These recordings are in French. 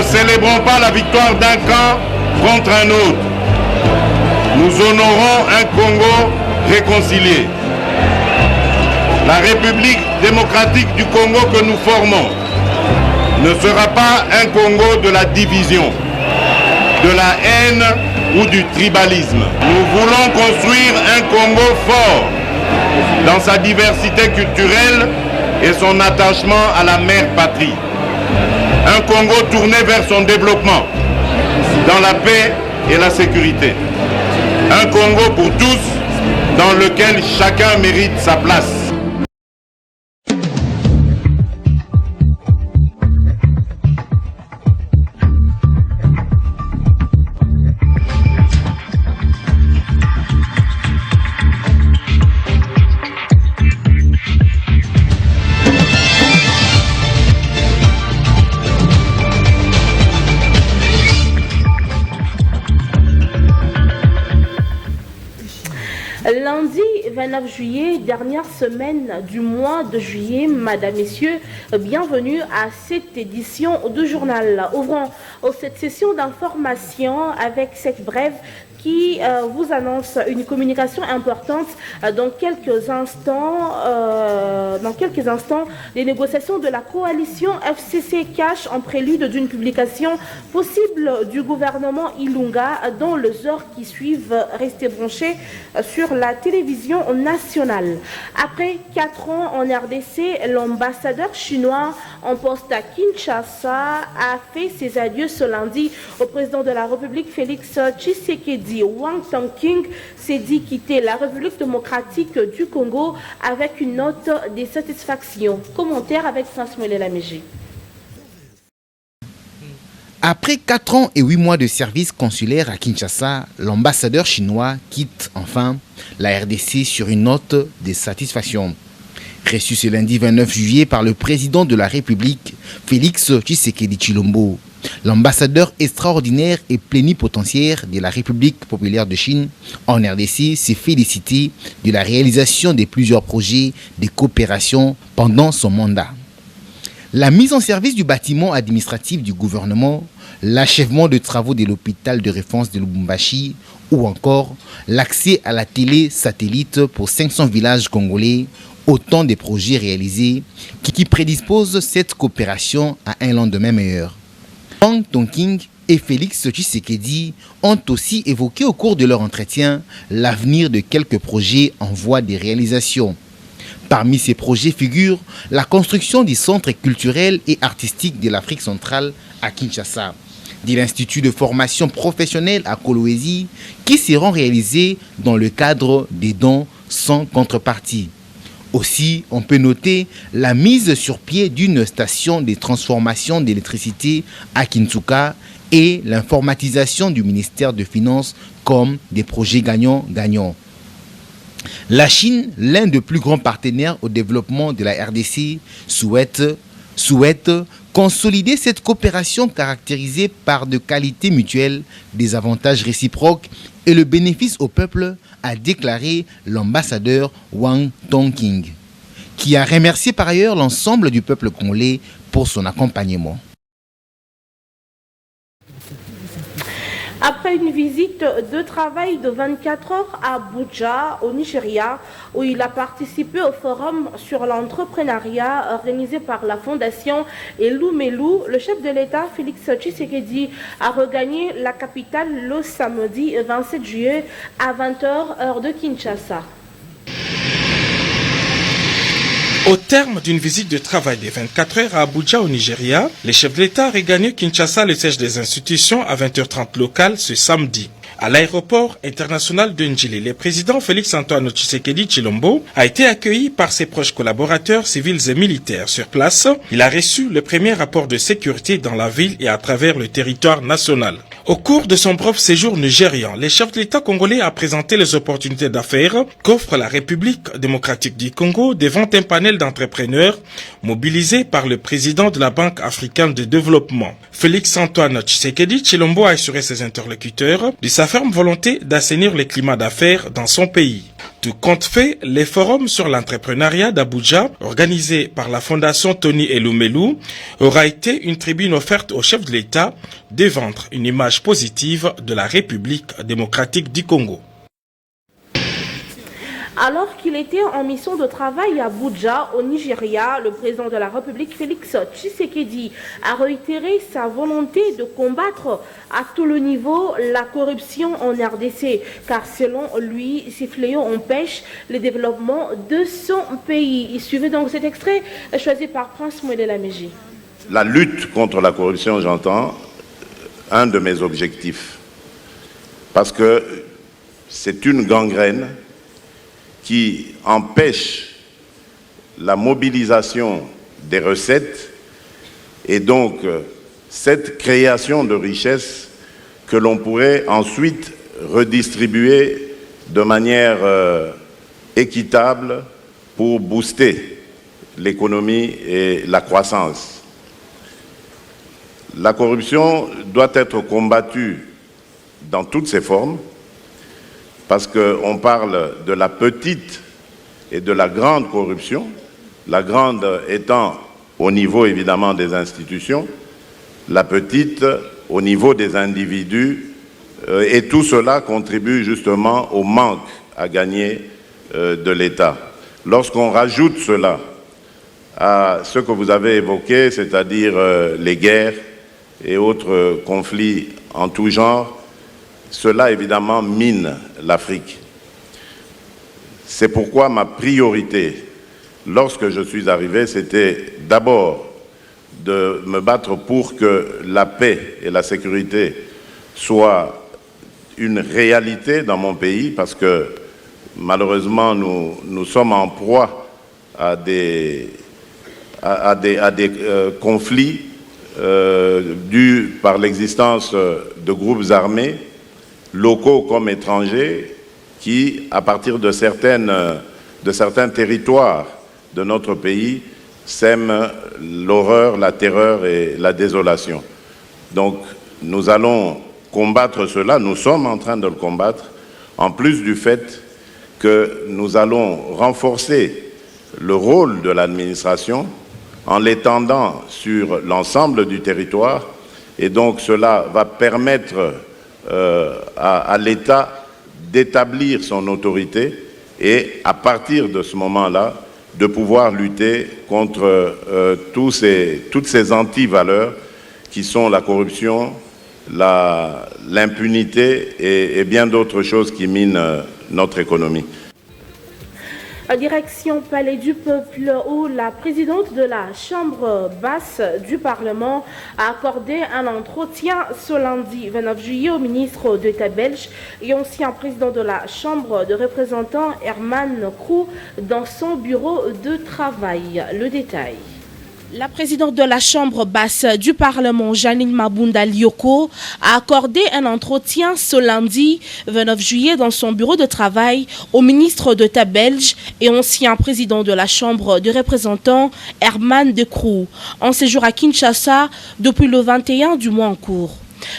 célébrons pas la victoire d'un camp contre un autre. Nous honorons un Congo réconcilié. La République démocratique du Congo que nous formons ne sera pas un Congo de la division, de la haine ou du tribalisme. Nous voulons construire un Congo fort dans sa diversité culturelle et son attachement à la mère patrie. Un Congo tourné vers son développement, dans la paix et la sécurité. Un Congo pour tous, dans lequel chacun mérite sa place. Lundi 29 juillet, dernière semaine du mois de juillet, Madame, Messieurs, bienvenue à cette édition du journal. Ouvrons cette session d'information avec cette brève qui vous annonce une communication importante. Dans quelques instants, les négociations de la coalition FCC Cash en prélude d'une publication possible du gouvernement Ilunga dans les heures qui suivent. Restez branchés sur la télévision nationale. Après 4 ans en RDC, l'ambassadeur chinois en poste à Kinshasa a fait ses adieux ce lundi au président de la République Félix Tshisekedi. Wang Tongking s'est dit quitter la République démocratique du Congo avec une note de satisfaction. Commentaire avec Saint-Smolé Lamégé. Après 4 ans et 8 mois de service consulaire à Kinshasa, l'ambassadeur chinois quitte enfin la RDC sur une note de satisfaction. Reçu ce lundi 29 juillet par le président de la République, Félix Tshisekedi Tshilombo, l'ambassadeur extraordinaire et plénipotentiaire de la République populaire de Chine en RDC s'est félicité de la réalisation de plusieurs projets de coopération pendant son mandat. La mise en service du bâtiment administratif du gouvernement, l'achèvement de travaux de l'hôpital de référence de Lubumbashi ou encore l'accès à la télé satellite pour 500 villages congolais, autant de projets réalisés qui prédisposent cette coopération à un lendemain meilleur. Wang Tongking et Félix Tshisekedi ont aussi évoqué au cours de leur entretien l'avenir de quelques projets en voie de réalisation. Parmi ces projets figure la construction du centre culturel et artistique de l'Afrique centrale à Kinshasa, de l'Institut de formation professionnelle à Kolwezi, qui seront réalisés dans le cadre des dons sans contrepartie. Aussi, on peut noter la mise sur pied d'une station de transformation d'électricité à Kinsuka et l'informatisation du ministère des Finances comme des projets gagnants-gagnants. La Chine, l'un des plus grands partenaires au développement de la RDC, souhaite consolider cette coopération caractérisée par de qualités mutuelles, des avantages réciproques et le bénéfice au peuple, a déclaré l'ambassadeur Wang Tongking, qui a remercié par ailleurs l'ensemble du peuple congolais pour son accompagnement. Après une visite de travail de 24 heures à Abuja, au Nigeria, où il a participé au forum sur l'entrepreneuriat organisé par la fondation Elumelu, le chef de l'État, Félix Tshisekedi, a regagné la capitale le samedi 27 juillet à 20h, heure de Kinshasa. Au terme d'une visite de travail de 24 heures à Abuja au Nigeria, les chefs de l'État a regagné Kinshasa, le siège des institutions, à 20h30 locales ce samedi. À l'aéroport international de Njili, le président Félix-Antoine Tshisekedi Tshilombo a été accueilli par ses proches collaborateurs civils et militaires. Sur place, il a reçu le premier rapport de sécurité dans la ville et à travers le territoire national. Au cours de son bref séjour nigérian, le chef de l'État congolais a présenté les opportunités d'affaires qu'offre la République démocratique du Congo devant un panel d'entrepreneurs mobilisés par le président de la Banque africaine de développement. Félix-Antoine Tshisekedi Tshilombo a assuré ses interlocuteurs de sa ferme volonté d'assainir le climat d'affaires dans son pays. Tout compte fait, les forums sur l'entrepreneuriat d'Abuja, organisés par la Fondation Tony Elumelu, aura été une tribune offerte au chef de l'État de vendre une image positive de la République démocratique du Congo. Alors qu'il était en mission de travail à Abuja, au Nigeria, le président de la République, Félix Tshisekedi, a réitéré sa volonté de combattre à tout le niveau la corruption en RDC, car selon lui, ces fléaux empêchent le développement de son pays. Suivez donc cet extrait choisi par Prince Mouélé Laméji. La lutte contre la corruption, j'entends, un de mes objectifs, parce que c'est une gangrène qui empêche la mobilisation des recettes et donc cette création de richesses que l'on pourrait ensuite redistribuer de manière équitable pour booster l'économie et la croissance. La corruption doit être combattue dans toutes ses formes, parce qu'on parle de la petite et de la grande corruption, la grande étant au niveau évidemment des institutions, la petite au niveau des individus, et tout cela contribue justement au manque à gagner de l'État. Lorsqu'on rajoute cela à ce que vous avez évoqué, c'est-à-dire les guerres et autres conflits en tout genre, cela évidemment mine l'Afrique. C'est pourquoi ma priorité, lorsque je suis arrivé, c'était d'abord de me battre pour que la paix et la sécurité soient une réalité dans mon pays, parce que malheureusement nous sommes en proie à des conflits dus par l'existence de groupes armés, locaux comme étrangers, qui, à partir de certains territoires de notre pays, sèment l'horreur, la terreur et la désolation. Donc, nous allons combattre cela, nous sommes en train de le combattre, en plus du fait que nous allons renforcer le rôle de l'administration en l'étendant sur l'ensemble du territoire, et donc cela va permettre à l'État d'établir son autorité et à partir de ce moment-là de pouvoir lutter contre toutes ces antivaleurs qui sont la corruption, l'impunité et bien d'autres choses qui minent notre économie. Direction Palais du Peuple, où la présidente de la Chambre basse du Parlement a accordé un entretien ce lundi 29 juillet au ministre d'État belge et ancien président de la Chambre de représentants Herman Kroo dans son bureau de travail. Le détail. La présidente de la Chambre basse du Parlement, Janine Mabunda Lioko, a accordé un entretien ce lundi 29 juillet dans son bureau de travail au ministre d'État belge et ancien président de la Chambre de représentants Herman Kroo, en séjour à Kinshasa depuis le 21 du mois en cours.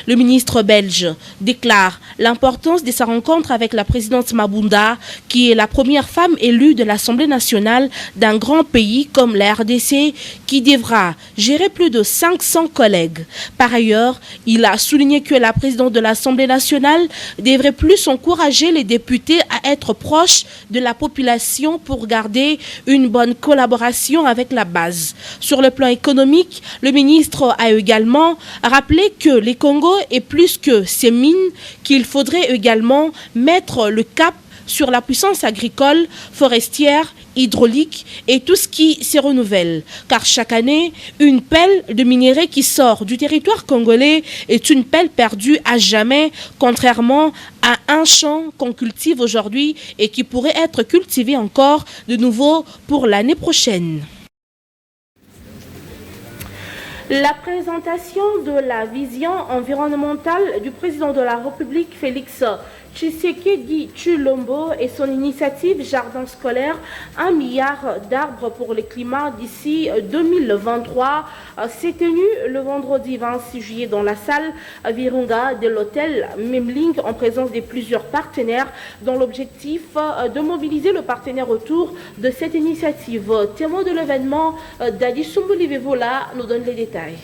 Le ministre belge déclare l'importance de sa rencontre avec la présidente Mabunda, qui est la première femme élue de l'Assemblée nationale d'un grand pays comme la RDC, qui devra gérer plus de 500 collègues. Par ailleurs, il a souligné que la présidente de l'Assemblée nationale devrait plus encourager les députés à être proches de la population pour garder une bonne collaboration avec la base. Sur le plan économique, le ministre a également rappelé que les Congo est plus que ces mines, qu'il faudrait également mettre le cap sur la puissance agricole, forestière, hydraulique et tout ce qui se renouvelle. Car chaque année, une pelle de minerai qui sort du territoire congolais est une pelle perdue à jamais, contrairement à un champ qu'on cultive aujourd'hui et qui pourrait être cultivé encore de nouveau pour l'année prochaine. La présentation de la vision environnementale du président de la République, Félix Tshisekedi Tshilombo et son initiative Jardin scolaire, 1 milliard d'arbres pour le climat d'ici 2023 s'est tenu le vendredi 26 juillet dans la salle Virunga de l'hôtel Memling en présence de plusieurs partenaires dans l'objectif de mobiliser le partenaire autour de cette initiative. Témoin de l'événement, Dadi Sumbulivevola nous donne les détails.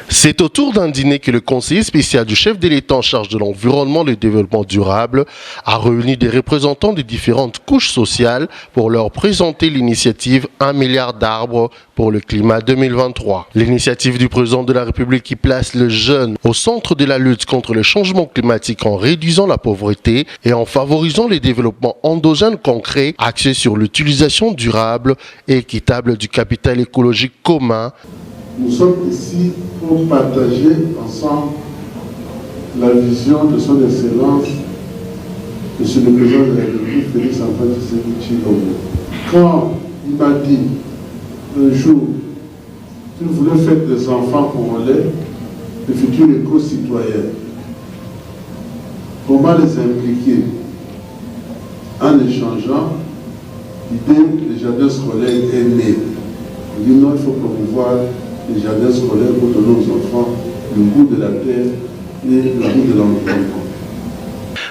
C'est autour d'un dîner que le conseiller spécial du chef de l'État en charge de l'environnement et du développement durable a réuni des représentants des différentes couches sociales pour leur présenter l'initiative 1 milliard d'arbres pour le climat 2023. L'initiative du président de la République qui place le jeune au centre de la lutte contre le changement climatique en réduisant la pauvreté et en favorisant les développements endogènes concrets axés sur l'utilisation durable et équitable du capital écologique commun. Nous sommes ici pour partager ensemble la vision de son Excellence, Monsieur le Président de la République, Félix Antoine Tshisekedi Tshilombo. Quand il m'a dit un jour qu'il voulait faire des enfants congolais, de futurs éco-citoyens, comment les impliquer en échangeant, l'idée des jardins scolaires est née. Il dit non, il faut promouvoir les jardins scolaires pour donner aux enfants le goût de la terre et le goût de l'environnement.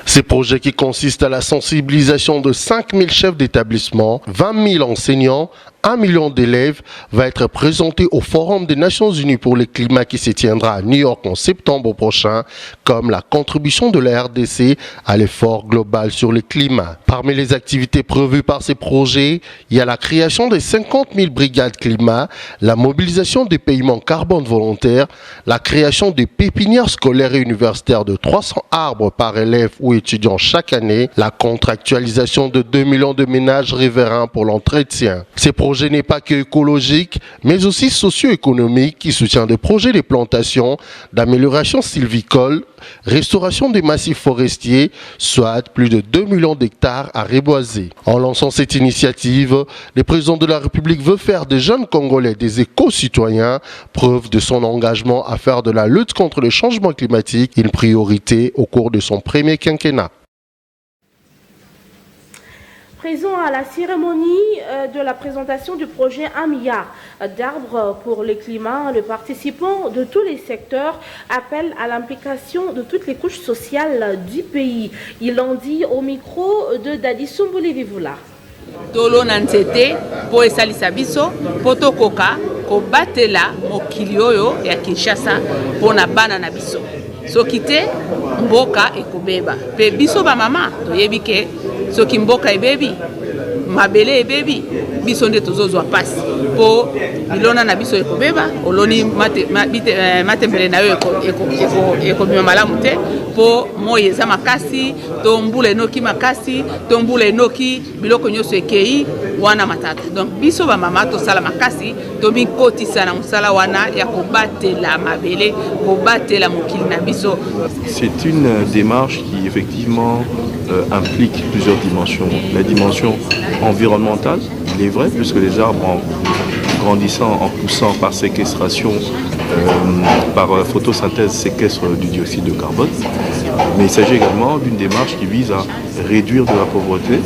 Ces projets qui consistent à la sensibilisation de 5000 chefs d'établissement, 20 000 enseignants, 1 million d'élèves va être présenté au Forum des Nations Unies pour le climat qui se tiendra à New York en septembre prochain, comme la contribution de la RDC à l'effort global sur le climat. Parmi les activités prévues par ces projets, il y a la création de 50 000 brigades climat, la mobilisation des paiements carbone volontaires, la création des pépinières scolaires et universitaires de 300 arbres par élève ou étudiant chaque année, la contractualisation de 2 millions de ménages riverains pour l'entretien. Ces projets n'est pas que écologique, mais aussi socio-économique qui soutient des projets de plantation, d'amélioration sylvicole, restauration des massifs forestiers, soit plus de 2 millions d'hectares à reboiser. En lançant cette initiative, le président de la République veut faire des jeunes Congolais des éco-citoyens, preuve de son engagement à faire de la lutte contre le changement climatique une priorité au cours de son premier quinquennat. Présent à la cérémonie de la présentation du projet 1 milliard d'arbres pour le climat, le participant de tous les secteurs appelle à l'implication de toutes les couches sociales du pays. Ils l'ont dit au micro de Dadi Sumbulivevola. Tolo na nzete po esalisa biso po tokoka kobatela mokili oyo ya Kinshasa pona bana na biso. Soki te mboka ekobeba pe biso ba mama toyebi ke soki mboka ebebi mabele ebebi biso nde tozozwa pasi po bilona na biso ekobeba oloni matembele na yo ekobima malamu te po moyi eza makasi to mbula enoki makasi to mbula enoki biloko nyonso ekei wana matata. Donc biso ba mama tosala makasi to bikotisa na musala wana ya kobatela mabele kobatela mokili na biso. C'est une démarche qui effectivement implique plusieurs dimensions. La dimension environnementale, il est vrai, puisque les arbres en grandissant, en poussant par séquestration, par photosynthèse séquestrent du dioxyde de carbone. Mais il s'agit également d'une démarche qui vise à réduire de la pauvreté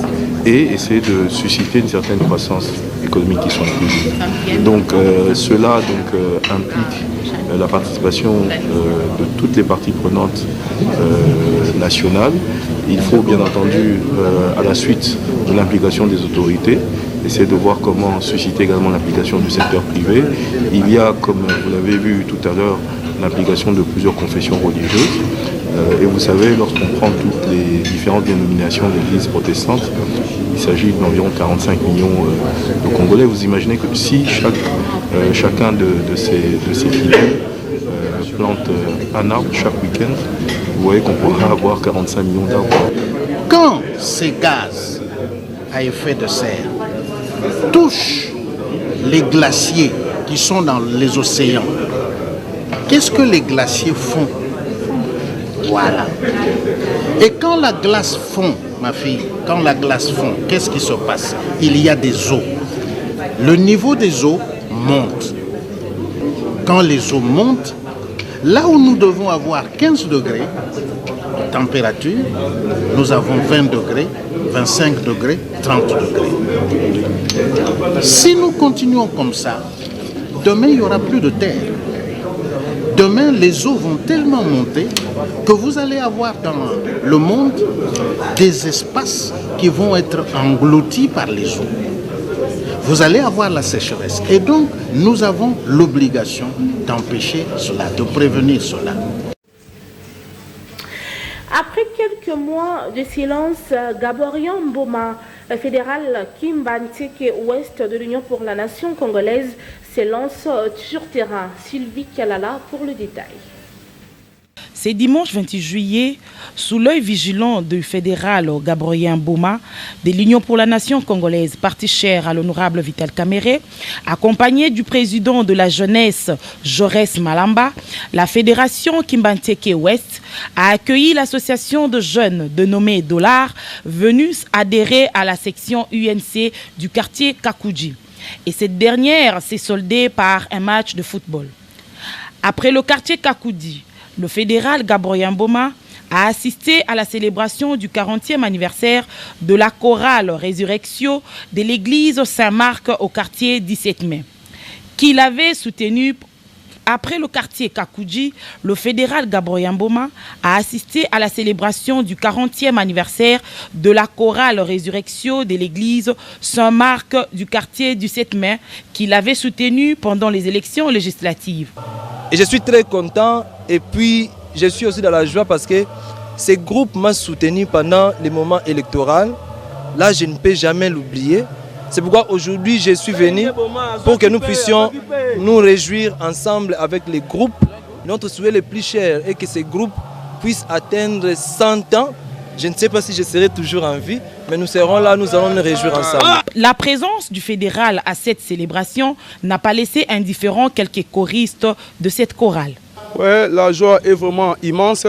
et essayer de susciter une certaine croissance économique qui soit inclusive. Donc cela implique la participation de toutes les parties prenantes nationales. Il faut bien entendu, à la suite de l'implication des autorités, essayer de voir comment susciter également l'implication du secteur privé. Il y a, comme vous l'avez vu tout à l'heure, l'implication de plusieurs confessions religieuses. Et vous savez, lorsqu'on prend toutes les différentes dénominations d'églises protestantes, il s'agit d'environ 45 millions de Congolais. Vous imaginez que si chacun de ces fidèles plante un arbre chaque week-end, vous voyez qu'on pourra avoir 45 millions d'arbres. Quand ces gaz à effet de serre touchent les glaciers qui sont dans les océans, qu'est-ce que les glaciers font? Voilà. Et quand la glace fond, ma fille, quand la glace fond, qu'est-ce qui se passe? Il y a des eaux. Le niveau des eaux monte. Quand les eaux montent, Là où nous devons avoir 15 degrés de température, nous avons 20 degrés, 25 degrés, 30 degrés. Si nous continuons comme ça, demain il n'y aura plus de terre. Demain, les eaux vont tellement monter que vous allez avoir dans le monde des espaces qui vont être engloutis par les eaux. Vous allez avoir la sécheresse. Et donc, nous avons l'obligation d'empêcher cela, de prévenir cela. Après quelques mois de silence, Gaborian Mboma, fédéral Kimbanteke Ouest de l'Union pour la Nation congolaise, se lance sur terrain. Sylvie Kalala pour le détail. C'est dimanche 28 juillet, sous l'œil vigilant du fédéral Gabriel Mboma de l'Union pour la Nation congolaise, parti cher à l'honorable Vital Kamerhe, accompagné du président de la jeunesse Jaurès Malamba, la fédération Kimbanteke Ouest a accueilli l'association de jeunes dénommée Dollar, venus adhérer à la section UNC du quartier Kakouji. Et cette dernière s'est soldée par un match de football. Après le quartier Kakouji, le fédéral Gabriel Mboma a assisté à la célébration du 40e anniversaire de la chorale Résurrection de l'église Saint-Marc au quartier 17 mai, qu'il avait soutenu. Après le quartier Kakouji, le fédéral Gabriel Mboma a assisté à la célébration du 40e anniversaire de la chorale Résurrection de l'église Saint-Marc du quartier 17 mai, qu'il avait soutenu pendant les élections législatives. Et je suis très content et puis je suis aussi dans la joie parce que ce groupe m'a soutenu pendant les moments électoraux. Là, je ne peux jamais l'oublier. C'est pourquoi aujourd'hui, je suis venu pour que nous puissions nous réjouir ensemble avec les groupes, notre souhait le plus cher est que ces groupes puissent atteindre 100 ans. Je ne sais pas si je serai toujours en vie, mais nous serons là, nous allons nous réjouir ensemble. La présence du fédéral à cette célébration n'a pas laissé indifférent quelques choristes de cette chorale. Ouais, la joie est vraiment immense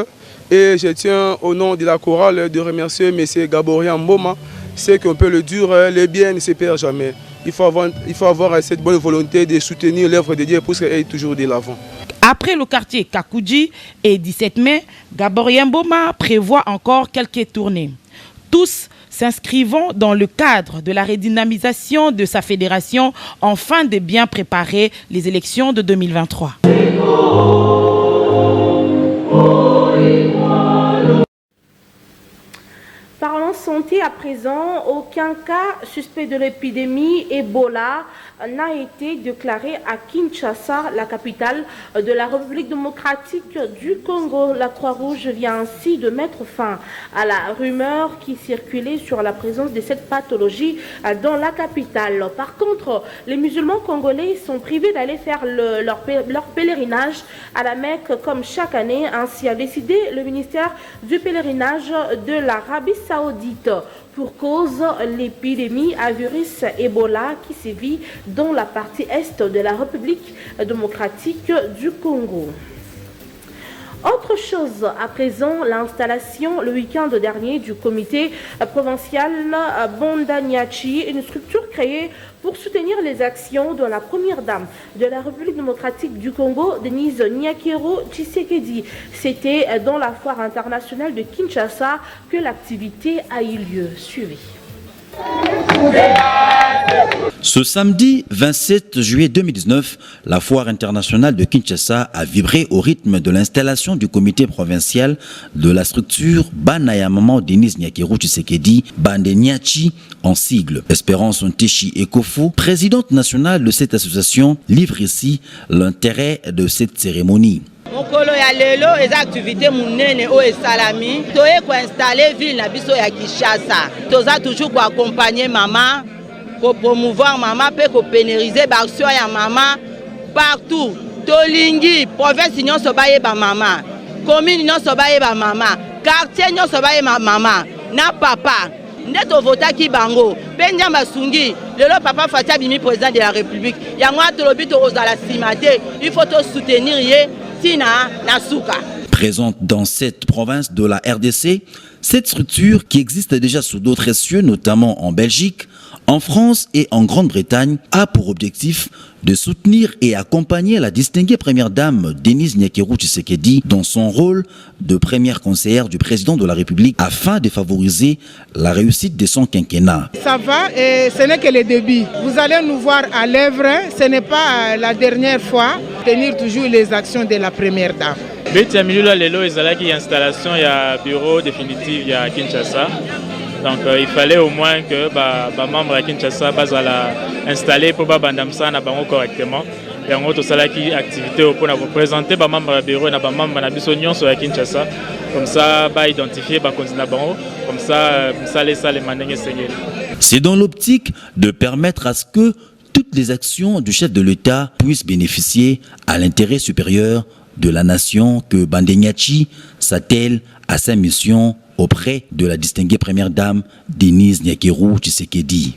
et je tiens au nom de la chorale de remercier M. Gabriel Mboma. C'est qu'on peut le dire, les biens ne se perdent jamais. Il faut avoir cette bonne volonté de soutenir l'œuvre de Dieu pour qu'elle aille toujours de l'avant. Après le quartier Kakouji et 17 mai, Gabriel Mboma prévoit encore quelques tournées. Tous s'inscrivant dans le cadre de la redynamisation de sa fédération afin de bien préparer les élections de 2023. Parlons santé à présent. Aucun cas suspect de l'épidémie Ebola n'a été déclaré à Kinshasa, la capitale de la République démocratique du Congo. La Croix-Rouge vient ainsi de mettre fin à la rumeur qui circulait sur la présence de cette pathologie dans la capitale. Par contre, les musulmans congolais sont privés d'aller faire leur pèlerinage à la Mecque comme chaque année. Ainsi a décidé le ministère du pèlerinage de l'Arabie Saoudite, pour cause l'épidémie à virus Ebola qui sévit dans la partie est de la République démocratique du Congo. Autre chose à présent, l'installation le week-end dernier du comité provincial Bondaniachi, une structure créée pour soutenir les actions de la première dame de la République démocratique du Congo, Denise Nyakero Tshisekedi. C'était dans la foire internationale de Kinshasa que l'activité a eu lieu. Suivi. Ce samedi 27 juillet 2019, la foire internationale de Kinshasa a vibré au rythme de l'installation du comité provincial de la structure Banayamama Denise Nyakero Tshisekedi, Bandeniachi en sigle. Espérance Nteshi Ekofo, présidente nationale de cette association, livre ici l'intérêt de cette cérémonie. mokolo ya lelo eza activité munene o esalami toye ko installer ville na biso ya Kinshasa toza toujours ko accompagner maman ko promouvoir maman pe ko pénériser ba action ya maman partout tolingi province nyonso baye ba maman commune nyonso baye ba maman quartier nyonso baye ma maman na papa ndeto votaki bango pe nyamba sungi lelo papa Fatia bimi président de la République yango atolobi to ozala simate il faut to soutenir ye. Présente dans cette province de la RDC, cette structure qui existe déjà sous d'autres cieux, notamment en Belgique, en France et en Grande-Bretagne a pour objectif de soutenir et accompagner la distinguée première dame Denise Nyakeru Tshisekedi dans son rôle de première conseillère du président de la République afin de favoriser la réussite de son quinquennat. Ça va et ce n'est que le début. Vous allez nous voir à l'œuvre, ce n'est pas la dernière fois, tenir toujours les actions de la première dame. Beti Milula lelo ezalaki installation ya bureau définitif ya Kinshasa. Donc il fallait au moins que membres à Kinshasa bazala installé pour bandamsa na bango correctement. Et en gros salaki activité pour vous présenter membres à bureau na membres na biso nyonso ya Kinshasa. Comme ça identifier continue bango comme ça les mandenge sengeli. C'est dans l'optique de permettre à ce que toutes les actions du chef de l'État puissent bénéficier à l'intérêt supérieur de la nation que Bandenyachi s'attelle à sa mission auprès de la distinguée première dame Denise Nyakeru Tshisekedi.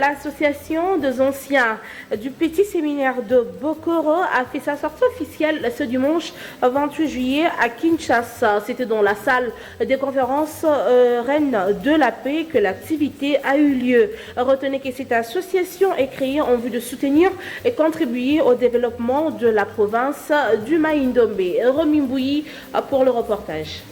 L'association des anciens du petit séminaire de Bokoro a fait sa sortie officielle ce dimanche 28 juillet à Kinshasa. C'était dans la salle des conférences Reine de la Paix que l'activité a eu lieu. Retenez que cette association est créée en vue de soutenir et contribuer au développement de la province du Mai-Ndombe. Romy Mbouyi pour le reportage.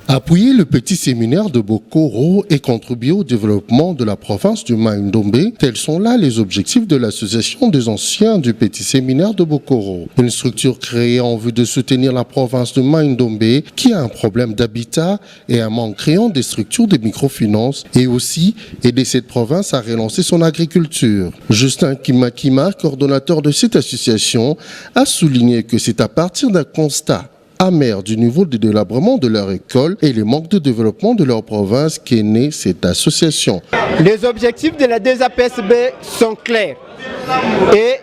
Appuyer le petit séminaire de Bokoro et contribuer au développement de la province du Mai-Ndombe, tels sont là les objectifs de l'association des anciens du petit séminaire de Bokoro. Une structure créée en vue de soutenir la province du Mai-Ndombe qui a un problème d'habitat et un manque criant des structures de microfinance et aussi aider cette province à relancer son agriculture. Justin Kimakima, coordonnateur de cette association, a souligné que c'est à partir d'un constat amer du niveau de délabrement de leur école et le manque de développement de leur province qu'est née cette association. Les objectifs de la DSAPSB sont clairs et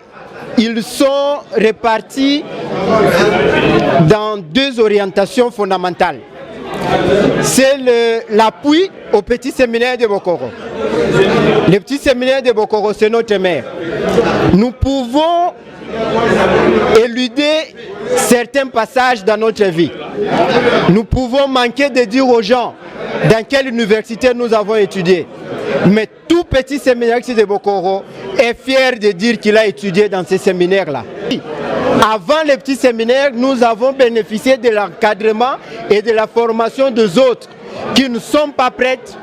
ils sont répartis dans deux orientations fondamentales. C'est l'appui au petit séminaire de Bokoro. Le petit séminaire de Bokoro, c'est notre mère. Nous pouvons éluder certains passages dans notre vie. Nous pouvons manquer de dire aux gens dans quelle université nous avons étudié. Mais tout petit séminaire de Bokoro est fier de dire qu'il a étudié dans ces séminaires-là. Avant les petits séminaires, nous avons bénéficié de l'encadrement et de la formation des autres qui ne sont pas prêtes,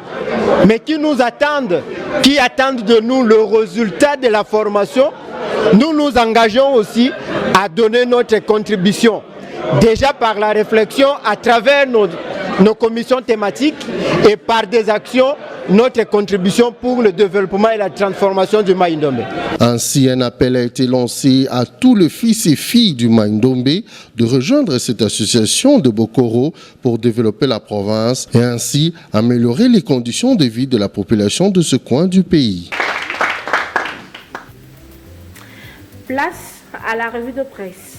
mais qui nous attendent, qui attendent de nous le résultat de la formation. Nous nous engageons aussi à donner notre contribution, déjà par la réflexion à travers nos commissions thématiques et par des actions, notre contribution pour le développement et la transformation du Mai-Ndombe. Ainsi, un appel a été lancé à tous les fils et filles du Mai-Ndombe de rejoindre cette association de Bokoro pour développer la province et ainsi améliorer les conditions de vie de la population de ce coin du pays. Place à la revue de presse.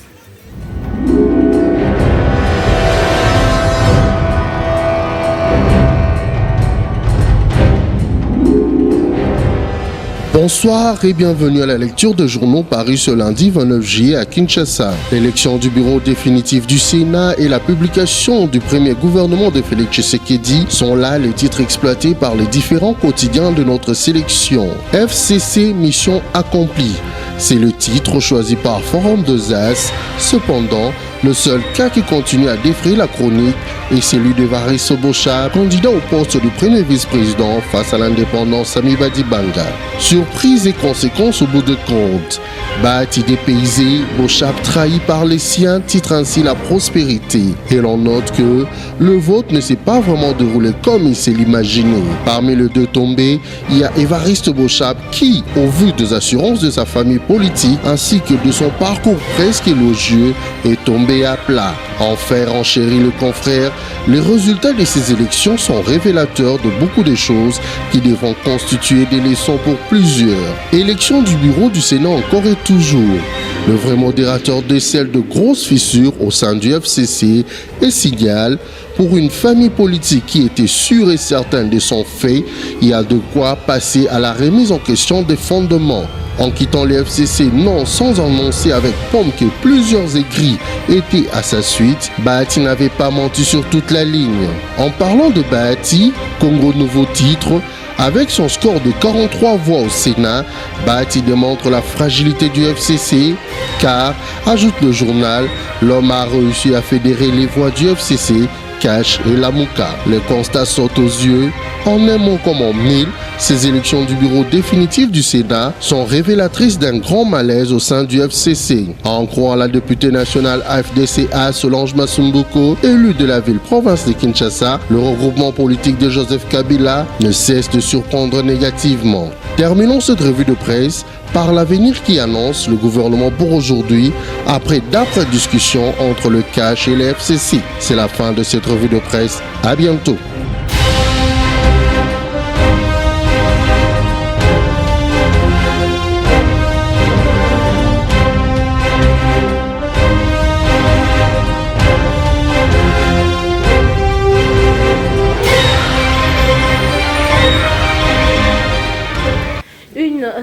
Bonsoir et bienvenue à la lecture de journaux parus ce lundi 29 juillet à Kinshasa. L'élection du bureau définitif du Sénat et la publication du premier gouvernement de Félix Tshisekedi sont là les titres exploités par les différents quotidiens de notre sélection. FCC mission accomplie. C'est le titre choisi par Forum de Zas. Cependant, le seul cas qui continue à défrayer la chronique est celui de Varis Bochab, candidat au poste du premier vice-président face à l'indépendant Sami Badibanga. Surprise et conséquences au bout de compte. Bâti dépaysé, Bochab trahi par les siens titre ainsi la prospérité. Et l'on note que le vote ne s'est pas vraiment déroulé comme il s'est l'imaginé. Parmi les deux tombés, il y a Évariste Bochab qui, au vu des assurances de sa famille politique ainsi que de son parcours presque élogieux, est tombé à plat. Enfin, renchérit le confrère, les résultats de ces élections sont révélateurs de beaucoup de choses qui devront constituer des leçons pour plusieurs. Élection du bureau du Sénat encore et toujours. Le vrai modérateur décèle de grosses fissures au sein du FCC et signale pour une famille politique qui était sûre et certaine de son fait, il y a de quoi passer à la remise en question des fondements. En quittant les FCC, non sans annoncer avec pompe que plusieurs écrits étaient à sa suite, Bahati n'avait pas menti sur toute la ligne. En parlant de Bahati, Congo nouveau titre, avec son score de 43 voix au Sénat, Bahati démontre la fragilité du FCC car, ajoute le journal, l'homme a réussi à fédérer les voix du FCC, Cash et Lamouka. Les constats sautent aux yeux. En un mot comme en mille, ces élections du bureau définitif du Sénat sont révélatrices d'un grand malaise au sein du FCC. À en croire la députée nationale AFDCA Solange Masumbuko, élue de la ville-province de Kinshasa, le regroupement politique de Joseph Kabila ne cesse de surprendre négativement. Terminons cette revue de presse par l'avenir qui annonce le gouvernement pour aujourd'hui après d'âpres discussions entre le CACH et les FCC. C'est la fin de cette revue de presse. À bientôt.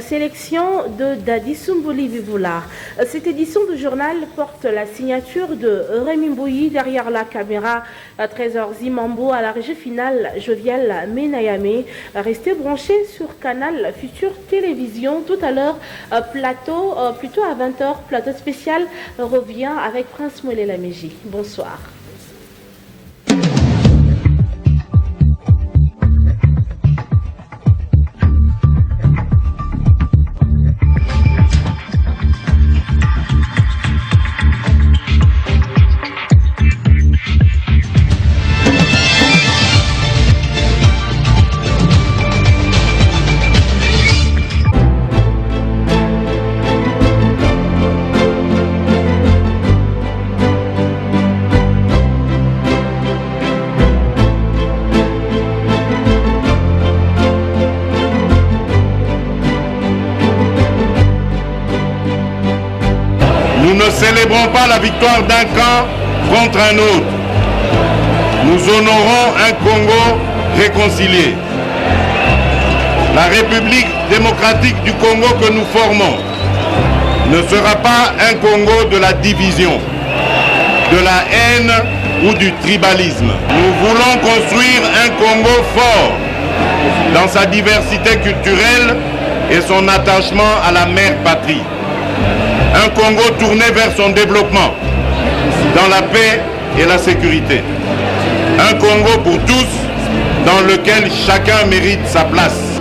Sélection de Dadi Soumboli Vivula. Cette édition du journal porte la signature de Rémi Mbouyi derrière la caméra, Trésor Zimambo à la régie finale, Jovial Menayame. Restez branchés sur Canal Futur Télévision. Tout à l'heure, plateau, plutôt à 20h, plateau spécial revient avec Prince Molé Laméji. Bonsoir. Nous ne célébrons pas la victoire d'un camp contre un autre. Nous honorons un Congo réconcilié. La République démocratique du Congo que nous formons ne sera pas un Congo de la division, de la haine ou du tribalisme. Nous voulons construire un Congo fort dans sa diversité culturelle et son attachement à la mère patrie. Un Congo tourné vers son développement, dans la paix et la sécurité. Un Congo pour tous, dans lequel chacun mérite sa place.